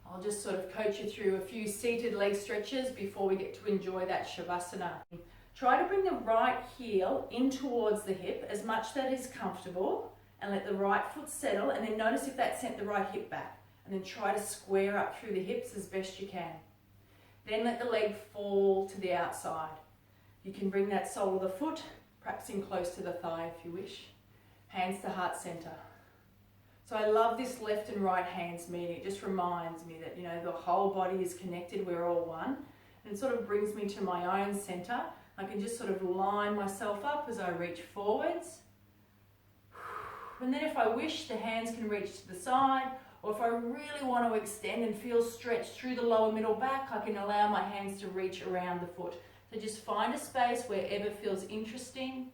I'll just sort of coach you through a few seated leg stretches before we get to enjoy that Shavasana. Try to bring the right heel in towards the hip as much that is comfortable, and let the right foot settle, and then notice if that sent the right hip back, and then try to square up through the hips as best you can. Then let the leg fall to the outside. You can bring that sole of the foot perhaps in close to the thigh if you wish. Hands to heart center. So I love this left and right hands meeting. It just reminds me that, you know, the whole body is connected, we're all one. And it sort of brings me to my own center. I can just sort of line myself up as I reach forwards. And then if I wish, the hands can reach to the side, or if I really want to extend and feel stretched through the lower middle back, I can allow my hands to reach around the foot. So just find a space wherever feels interesting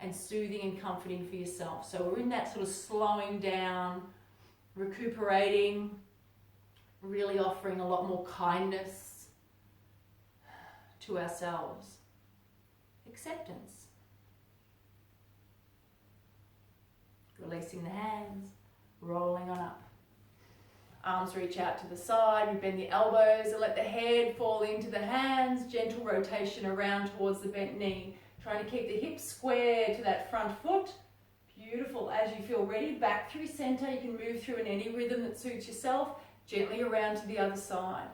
and soothing and comforting for yourself. So we're in that sort of slowing down, recuperating, really offering a lot more kindness to ourselves. Acceptance. Releasing the hands, rolling on up. Arms reach out to the side, we bend the elbows and let the head fall into the hands, gentle rotation around towards the bent knee. Trying to keep the hips square to that front foot. Beautiful. As you feel ready, back through center. You can move through in any rhythm that suits yourself, gently around to the other side.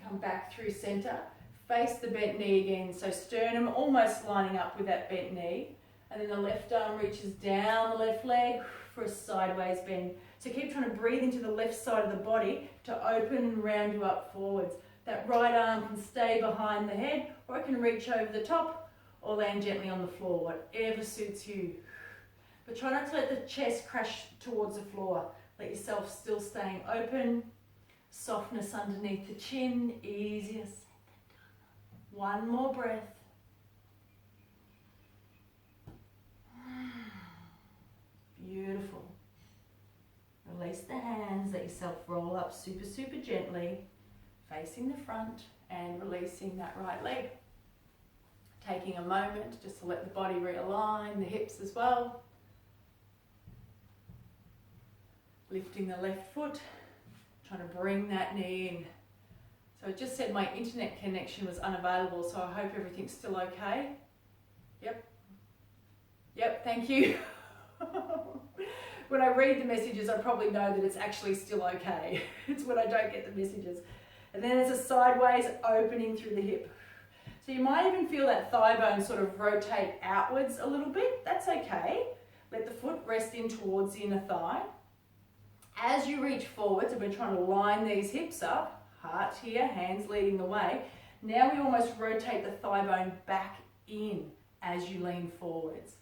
Come back through center, face the bent knee again, so sternum almost lining up with that bent knee. And then the left arm reaches down the left leg for a sideways bend. So keep trying to breathe into the left side of the body to open and round you up forwards. That right arm can stay behind the head, or it can reach over the top or land gently on the floor, whatever suits you. But try not to let the chest crash towards the floor. Let yourself still staying open. Softness underneath the chin, easier said than done. One more breath. Beautiful. Release the hands, let yourself roll up super, super gently, facing the front and releasing that right leg. Taking a moment just to let the body realign, the hips as well. Lifting the left foot, trying to bring that knee in. So it just said my internet connection was unavailable, so I hope everything's still okay. Yep, thank you. When I read the messages, I probably know that it's actually still okay. It's when I don't get the messages. And then there's a sideways opening through the hip. So you might even feel that thigh bone sort of rotate outwards a little bit. That's okay. Let the foot rest in towards the inner thigh. As you reach forwards, and we're trying to line these hips up, heart here, hands leading the way. Now we almost rotate the thigh bone back in as you lean forwards.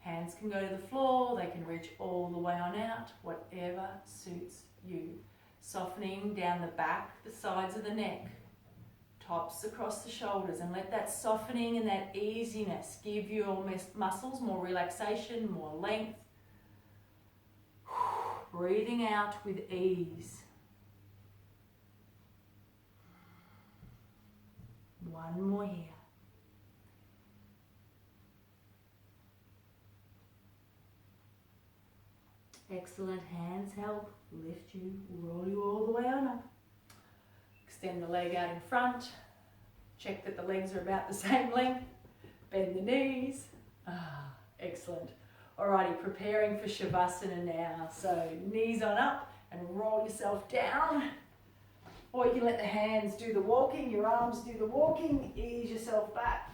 Hands can go to the floor, they can reach all the way on out, whatever suits you. Softening down the back, the sides of the neck, tops across the shoulders, and let that softening and that easiness give your muscles more relaxation, more length. Breathing out with ease. One more here. Excellent. Hands help lift you, roll you all the way on up. Extend the leg out in front. Check that the legs are about the same length. Bend the knees. Excellent. Alrighty, preparing for Shavasana now. So knees on up and roll yourself down. Or you can let the hands do the walking, your arms do the walking. Ease yourself back.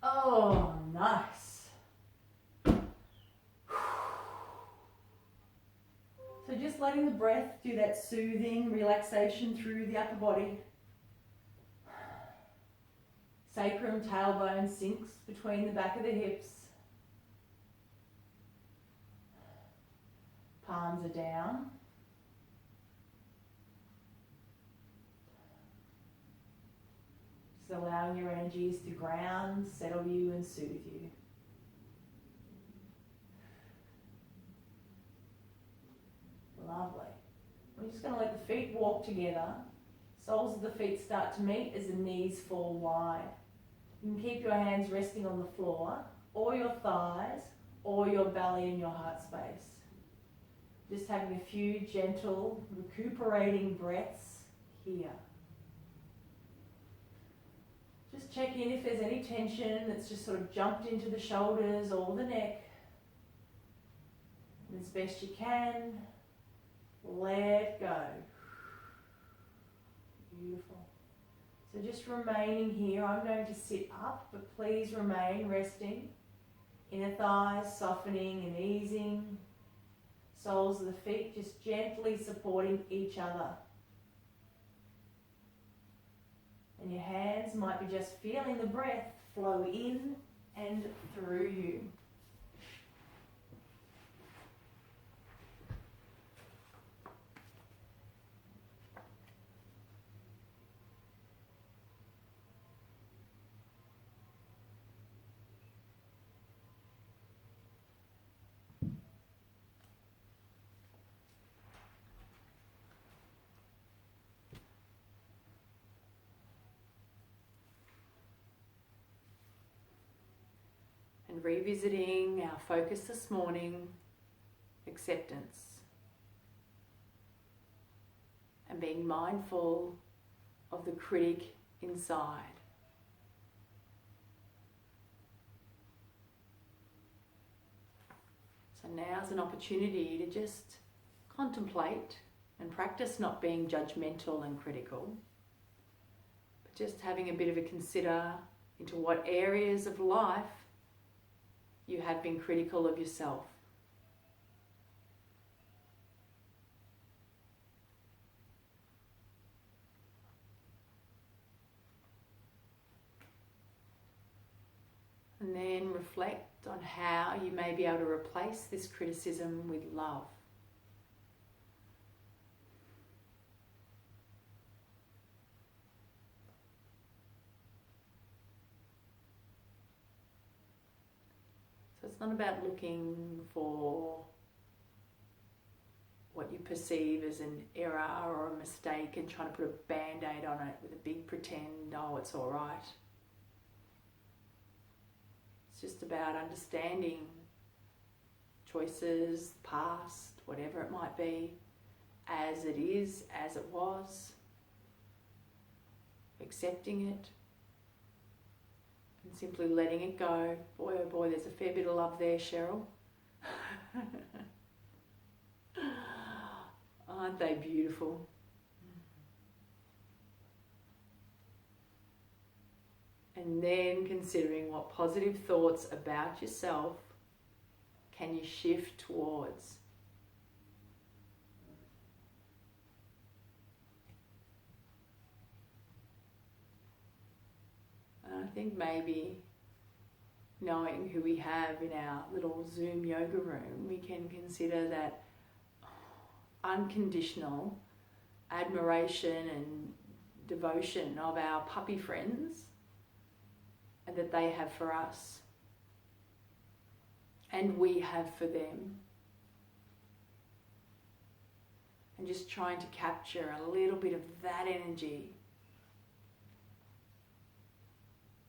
Oh, nice. So just letting the breath do that soothing relaxation through the upper body. Sacrum, tailbone sinks between the back of the hips. Palms are down. Just allowing your energies to ground, settle you and soothe you. feet walk together, soles of the feet start to meet as the knees fall wide. You can keep your hands resting on the floor, or your thighs, or your belly and your heart space. Just having a few gentle, recuperating breaths here. Just check in if there's any tension that's just sort of jumped into the shoulders or the neck. And as best you can, let go. Beautiful. So just remaining here. I'm going to sit up, but please remain resting. Inner thighs softening and easing. Soles of the feet just gently supporting each other. And your hands might be just feeling the breath flow in and through you. And revisiting our focus this morning, acceptance. And being mindful of the critic inside. So now's an opportunity to just contemplate and practice not being judgmental and critical, but just having a bit of a consider into what areas of life you have been critical of yourself. And then reflect on how you may be able to replace this criticism with love. So it's not about looking for what you perceive as an error or a mistake and trying to put a band-aid on it with a big pretend, oh, it's all right. It's just about understanding choices, past, whatever it might be, as it is, as it was, accepting it, and simply letting it go. Boy, oh boy, there's a fair bit of love there, Cheryl. Aren't they beautiful? And then considering what positive thoughts about yourself can you shift towards. And I think maybe knowing who we have in our little Zoom yoga room, we can consider that unconditional admiration and devotion of our puppy friends and that they have for us and we have for them. And just trying to capture a little bit of that energy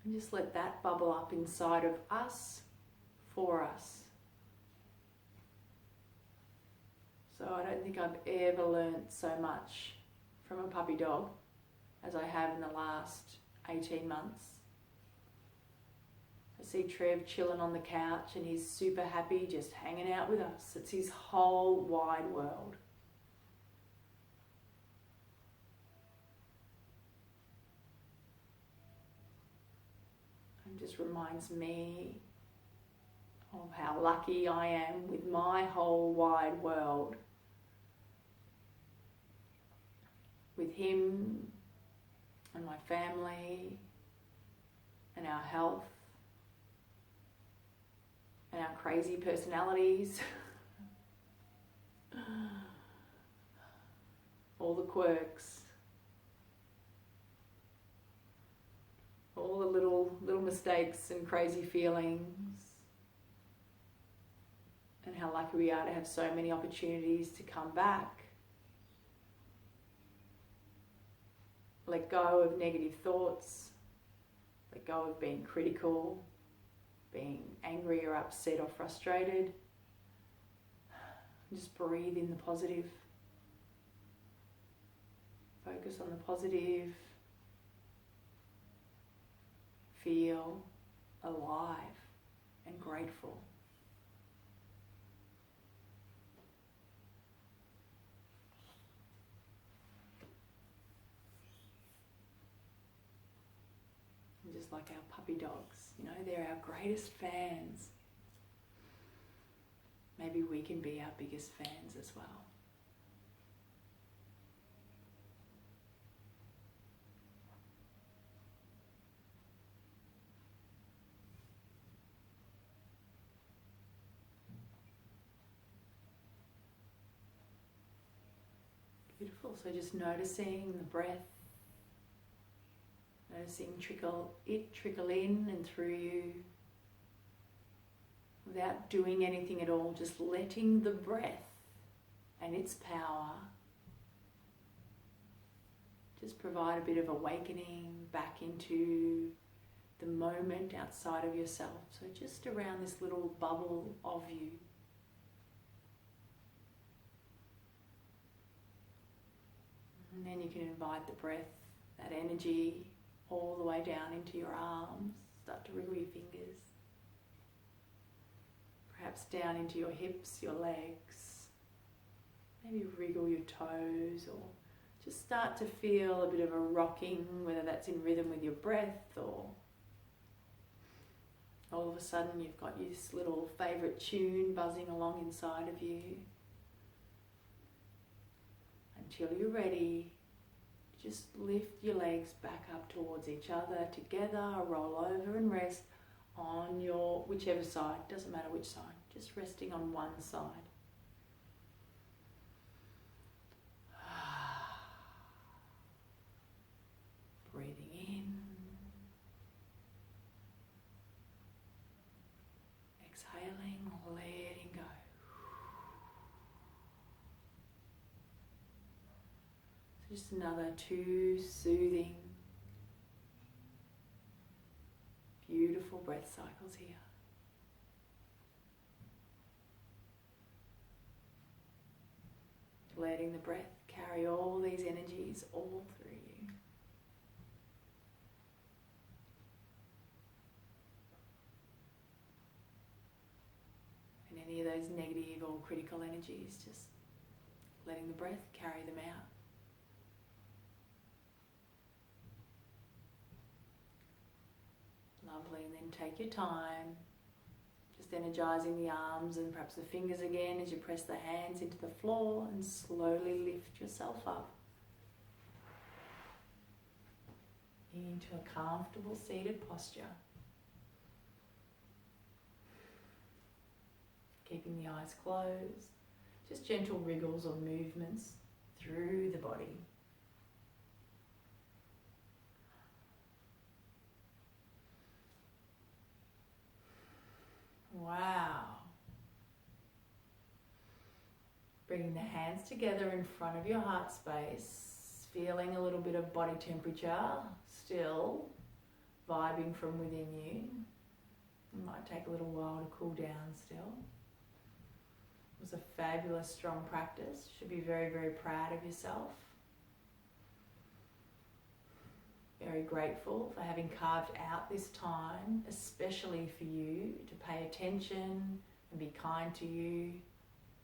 and just let that bubble up inside of us, for us. So I don't think I've ever learnt so much from a puppy dog as I have in the last 18 months. I see Trev chilling on the couch and he's super happy just hanging out with us. It's his whole wide world. And just reminds me of how lucky I am with my whole wide world. With him and my family and our health and our crazy personalities. All the quirks. All the little mistakes and crazy feelings. And how lucky we are to have so many opportunities to come back Let go of negative thoughts. Let go of being critical, being angry or upset or frustrated. Just breathe in the positive. Focus on the positive. Feel alive and grateful. And just like our puppy dogs, you know, they're our greatest fans. Maybe we can be our biggest fans as well. Beautiful. So just noticing the breath, noticing trickle in and through you, without doing anything at all, just letting the breath and its power just provide a bit of awakening back into the moment outside of yourself. So just around this little bubble of you. And then you can invite the breath, that energy, all the way down into your arms. Start to wriggle your fingers. Perhaps down into your hips, your legs. Maybe wriggle your toes, or just start to feel a bit of a rocking, whether that's in rhythm with your breath, or all of a sudden you've got this little favourite tune buzzing along inside of you. Until you're ready, just lift your legs back up towards each other together, roll over and rest on your whichever side, doesn't matter which side, just resting on one side. Breathing in, exhaling, letting go. Just another 2 soothing, beautiful breath cycles here. Letting the breath carry all these energies all through you. And any of those negative or critical energies, just letting the breath carry them out. Lovely, and then take your time, just energizing the arms and perhaps the fingers again as you press the hands into the floor and slowly lift yourself up into a comfortable seated posture. Keeping the eyes closed, just gentle wriggles or movements through the body. Wow. Bringing the hands together in front of your heart space, feeling a little bit of body temperature, still vibing from within you. It might take a little while to cool down still. It was a fabulous, strong practice. Should be very, very proud of yourself. Very grateful for having carved out this time, especially for you, to pay attention and be kind to you.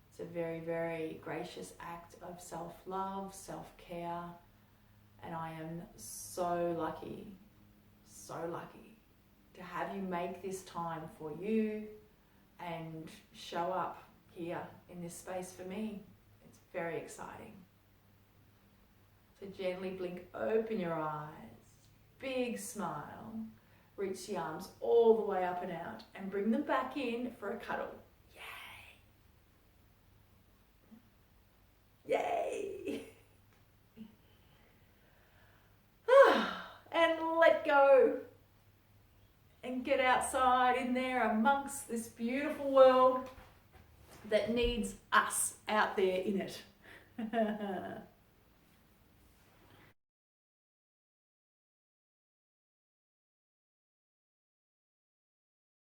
It's a very, very gracious act of self-love, self-care, and I am so lucky to have you make this time for you and show up here in this space for me. It's very exciting. So gently blink open your eyes. Big smile, reach the arms all the way up and out and bring them back in for a cuddle. Yay! Yay! And let go and get outside in there amongst this beautiful world that needs us out there in it.